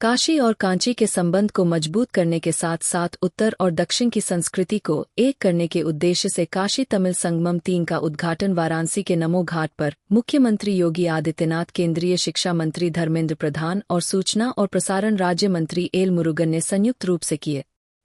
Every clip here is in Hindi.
काशी और कांची के संबंध को मजबूत करने के साथ साथ उत्तर और दक्षिण की संस्कृति को एक करने के उद्देश्य से काशी तमिल संगमम 3 का उद्घाटन वाराणसी के नमो घाट पर मुख्यमंत्री योगी आदित्यनाथ, केंद्रीय शिक्षा मंत्री धर्मेंद्र प्रधान और सूचना और प्रसारण राज्य मंत्री एल मुरुगन ने संयुक्त रूप से किए।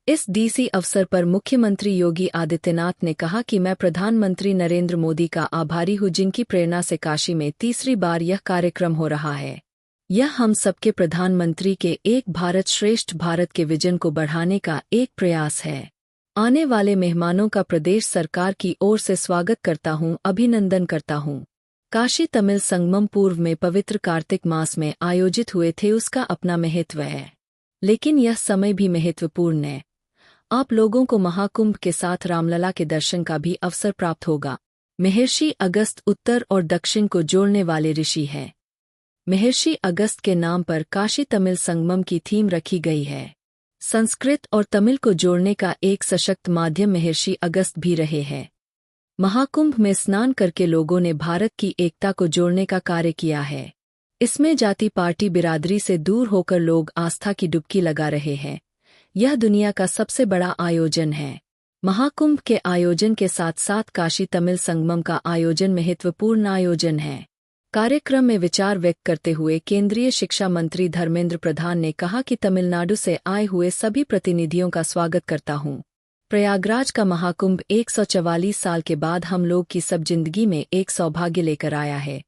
इस डीसी अवसर पर मुख्यमंत्री योगी आदित्यनाथ ने कहा कि मैं प्रधानमंत्री नरेंद्र मोदी का आभारी हूं, जिनकी प्रेरणा से काशी में तीसरी बार यह कार्यक्रम हो रहा है। यह हम सबके प्रधानमंत्री के एक भारत श्रेष्ठ भारत के विजन को बढ़ाने का एक प्रयास है। आने वाले मेहमानों का प्रदेश सरकार की ओर से स्वागत करता हूं, अभिनंदन करता हूं। काशी तमिल संगमम पूर्व में पवित्र कार्तिक मास में आयोजित हुए थे, उसका अपना महत्व है, लेकिन यह समय भी महत्वपूर्ण है। आप लोगों को महाकुंभ के साथ रामलला के दर्शन का भी अवसर प्राप्त होगा। महर्षि अगस्त उत्तर और दक्षिण को जोड़ने वाले ऋषि हैं। महर्षि अगस्त के नाम पर काशी तमिल संगमम की थीम रखी गई है। संस्कृत और तमिल को जोड़ने का एक सशक्त माध्यम महर्षि अगस्त भी रहे हैं। महाकुंभ में स्नान करके लोगों ने भारत की एकता को जोड़ने का कार्य किया है। इसमें जाति पार्टी बिरादरी से दूर होकर लोग आस्था की डुबकी लगा रहे हैं। यह दुनिया का सबसे बड़ा आयोजन है। महाकुंभ के आयोजन के साथ साथ काशी तमिल संगमम का आयोजन महत्वपूर्ण आयोजन है। कार्यक्रम में विचार व्यक्त करते हुए केंद्रीय शिक्षा मंत्री धर्मेंद्र प्रधान ने कहा कि तमिलनाडु से आए हुए सभी प्रतिनिधियों का स्वागत करता हूं। प्रयागराज का महाकुंभ 144 साल के बाद हम लोग की सब जिंदगी में एक सौभाग्य लेकर आया है।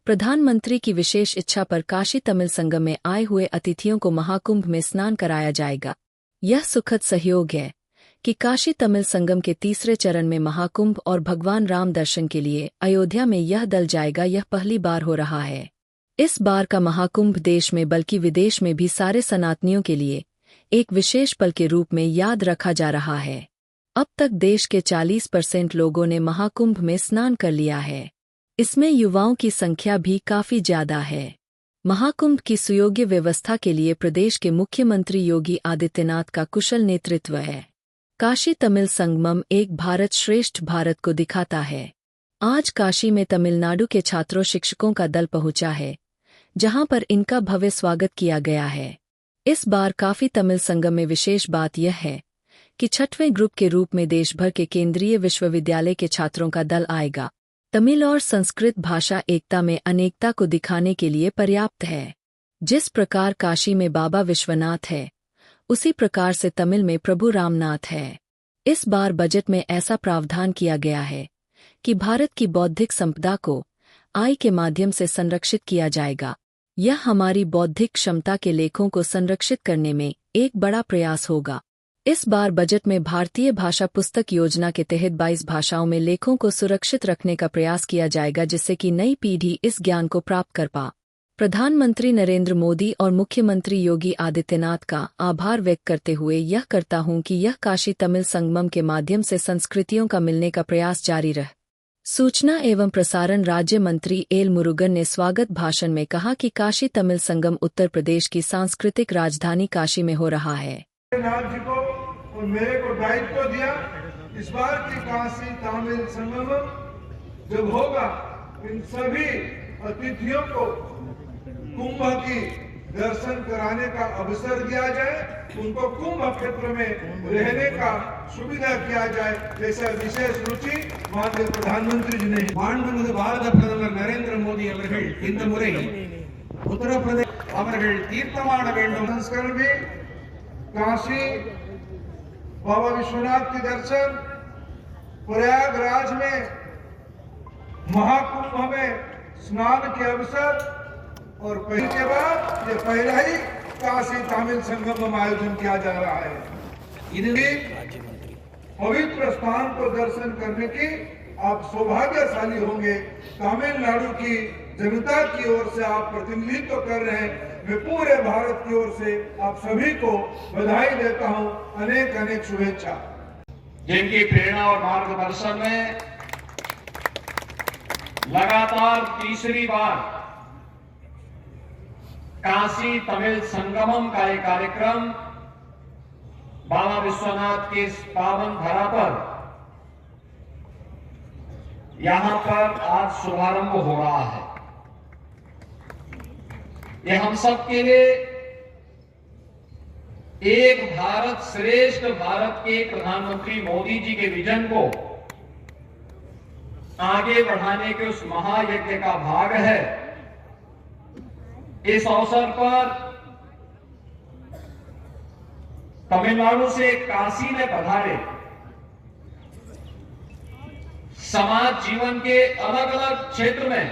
प्रधानमंत्री की विशेष इच्छा पर काशी तमिल संगम में आए हुए अतिथियों को महाकुंभ में स्नान कराया जाएगा। यह सुखद सहयोग है कि काशी तमिल संगम के तीसरे चरण में महाकुंभ और भगवान राम दर्शन के लिए अयोध्या में यह दल जाएगा। यह पहली बार हो रहा है। इस बार का महाकुंभ देश में बल्कि विदेश में भी सारे सनातनियों के लिए एक विशेष पल के रूप में याद रखा जा रहा है। अब तक देश के 40% लोगों ने महाकुंभ में स्नान कर लिया है। इसमें युवाओं की संख्या भी काफी ज्यादा है। महाकुंभ की सुयोग्य व्यवस्था के लिए प्रदेश के मुख्यमंत्री योगी आदित्यनाथ का कुशल नेतृत्व है। काशी तमिल संगमम एक भारत श्रेष्ठ भारत को दिखाता है। आज काशी में तमिलनाडु के छात्रों शिक्षकों का दल पहुंचा है, जहां पर इनका भव्य स्वागत किया गया है। इस बार काफी तमिल संगम में विशेष बात यह है कि 6वें ग्रुप के रूप में देश भर के केंद्रीय विश्वविद्यालय के छात्रों का दल आएगा। तमिल और संस्कृत भाषा एकता में अनेकता को दिखाने के लिए पर्याप्त है। जिस प्रकार काशी में बाबा विश्वनाथ है, उसी प्रकार से तमिल में प्रभु रामनाथ है। इस बार बजट में ऐसा प्रावधान किया गया है कि भारत की बौद्धिक संपदा को आई के माध्यम से संरक्षित किया जाएगा। यह हमारी बौद्धिक क्षमता के लेखों को संरक्षित करने में एक बड़ा प्रयास होगा। इस बार बजट में भारतीय भाषा पुस्तक योजना के तहत 22 भाषाओं में लेखों को सुरक्षित रखने का प्रयास किया जाएगा, जिससे कि नई पीढ़ी इस ज्ञान को प्राप्त कर पा। प्रधानमंत्री नरेंद्र मोदी और मुख्यमंत्री योगी आदित्यनाथ का आभार व्यक्त करते हुए यह करता हूं कि यह काशी तमिल संगमम के माध्यम से संस्कृतियों का मिलने का प्रयास जारी रहे। सूचना एवं प्रसारण राज्य मंत्री एल मुरुगन ने स्वागत भाषण में कहा कि काशी तमिल संगम उत्तर प्रदेश की सांस्कृतिक राजधानी काशी में हो रहा है। नाथ जी को और मेरे को दायित्व दिया, इस बार की काशी तमिल संगम जब होगा, इन सभी अतिथियों को कुंभ की दर्शन कराने का अवसर दिया जाए, उनको कुंभ क्षेत्र में रहने का सुविधा किया जाए, ऐसा विशेष रुचि माननीय प्रधानमंत्री जी ने। மாண்புமிகு பாரத பிரதமர் நரேந்திர மோடி அவர்கள் இந்த முறை உத்தரப்பிரதேச அவர்கள் தீர்த்தமாட வேண்டும் संस्करण भी काशी बाबा विश्वनाथ के दर्शन, प्रयागराज में महाकुंभ में स्नान के अवसर और पहले के बाद ये पहला ही काशी तमिल संगम आयोजन किया जा रहा है। पवित्र स्थान को दर्शन करने की आप सौभाग्यशाली होंगे। तमिलनाडु की जनता की ओर से आप प्रतिनिधित्व कर रहे हैं। मैं पूरे भारत की ओर से आप सभी को बधाई देता हूं। अनेक अनेक शुभेच्छा। जिनकी प्रेरणा और मार्गदर्शन में लगातार तीसरी बार काशी तमिल संगमम का एक कार्यक्रम बाबा विश्वनाथ के इस पावन धरा पर यहां पर आज शुभारंभ हो रहा है। यह हम सब के लिए एक भारत श्रेष्ठ भारत के प्रधानमंत्री मोदी जी के विजन को आगे बढ़ाने के उस महायज्ञ का भाग है। इस अवसर पर तमिलनाडु से काशी में पधारे समाज जीवन के अलग अलग क्षेत्र में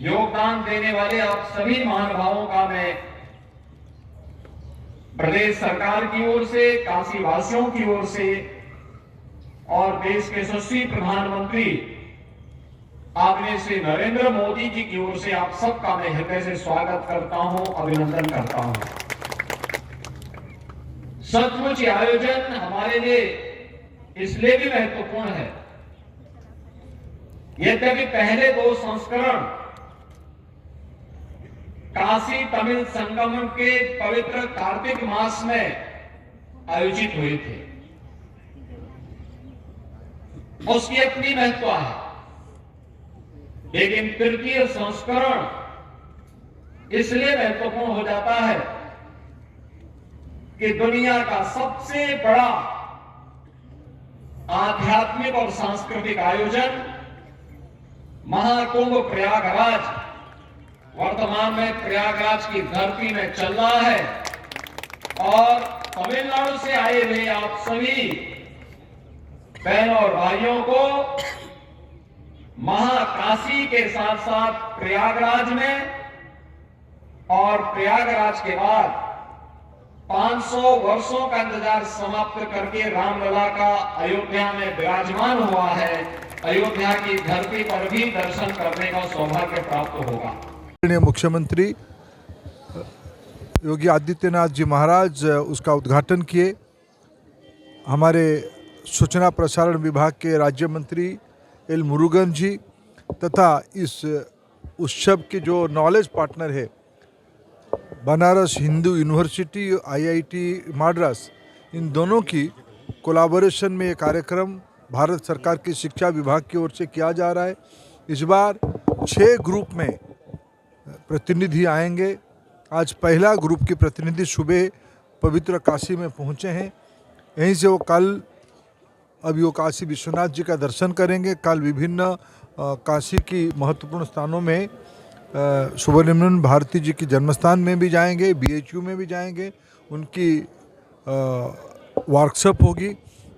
योगदान देने वाले आप सभी महानुभावों का मैं प्रदेश सरकार की ओर से, काशी वासियों की ओर से और देश के यशस्वी प्रधानमंत्री आदरणीय श्री नरेंद्र मोदी जी की ओर से आप सबका मैं हृदय से स्वागत करता हूं, अभिनंदन करता हूं। सचमुच ये आयोजन हमारे लिए इसलिए भी महत्वपूर्ण है, यद्यपि पहले 2 संस्करण काशी तमिल संगमम के पवित्र कार्तिक मास में आयोजित हुए थे। उसकी अपनी महत्व है, लेकिन तृतीय संस्करण इसलिए महत्वपूर्ण हो जाता है कि दुनिया का सबसे बड़ा आध्यात्मिक और सांस्कृतिक आयोजन महाकुंभ प्रयागराज वर्तमान में प्रयागराज की धरती में चल रहा है और तमिलनाडु से आए हुए आप सभी बहनों और भाइयों को महाकाशी के साथ साथ प्रयागराज में और प्रयागराज के बाद 500 वर्षों का इंतजार समाप्त करके रामलला का अयोध्या में विराजमान हुआ है। अयोध्या की धरती पर भी दर्शन करने का सौभाग्य प्राप्त होगा। मुख्यमंत्री योगी आदित्यनाथ जी महाराज उसका उद्घाटन किए। हमारे सूचना प्रसारण विभाग के राज्य मंत्री एल मुरुगन जी तथा इस उत्सव के जो नॉलेज पार्टनर है बनारस हिंदू यूनिवर्सिटी, IIT मद्रास, इन दोनों की कोलैबोरेशन में ये कार्यक्रम भारत सरकार की शिक्षा विभाग की ओर से किया जा रहा है। इस बार 6 ग्रुप में प्रतिनिधि आएंगे। आज पहला ग्रुप के प्रतिनिधि सुबह पवित्र काशी में पहुंचे हैं। यहीं से वो वो काशी विश्वनाथ जी का दर्शन करेंगे। कल विभिन्न काशी की महत्वपूर्ण स्थानों में सुब्रमण्यम भारती जी की जन्मस्थान में भी जाएंगे, BHU में भी जाएंगे, उनकी वर्कशॉप होगी।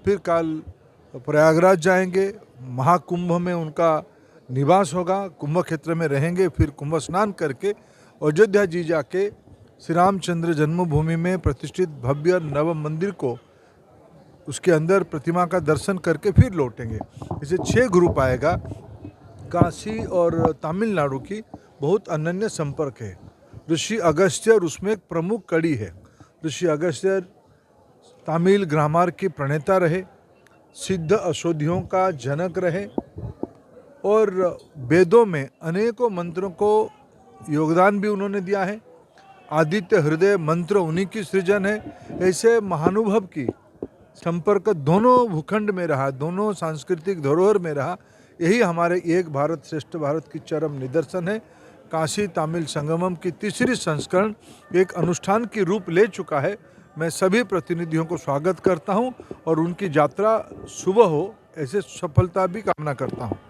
फिर कल प्रयागराज जाएंगे, महाकुंभ में उनका निवास होगा, कुंभ क्षेत्र में रहेंगे। फिर कुंभ स्नान करके अयोध्या जी जाके श्री रामचंद्र जन्मभूमि में प्रतिष्ठित भव्य नव मंदिर को उसके अंदर प्रतिमा का दर्शन करके फिर लौटेंगे। इसे 6 ग्रुप आएगा। काशी और तमिलनाडु की बहुत अनन्य संपर्क है। ऋषि अगस्त्यर उसमें एक प्रमुख कड़ी है। ऋषि अगस्त्यर तमिल ग्रामर के प्रणेता रहे, सिद्ध औषधियों का जनक रहे और वेदों में अनेकों मंत्रों को योगदान भी उन्होंने दिया है। आदित्य हृदय मंत्र उन्हीं की सृजन है। ऐसे महानुभव की संपर्क दोनों भूखंड में रहा, दोनों सांस्कृतिक धरोहर में रहा। यही हमारे एक भारत श्रेष्ठ भारत की चरम निदर्शन है। काशी तमिल संगमम की 3री संस्करण एक अनुष्ठान की रूप ले चुका है। मैं सभी प्रतिनिधियों को स्वागत करता हूं और उनकी यात्रा शुभ हो, ऐसे सफलता भी कामना करता हूं।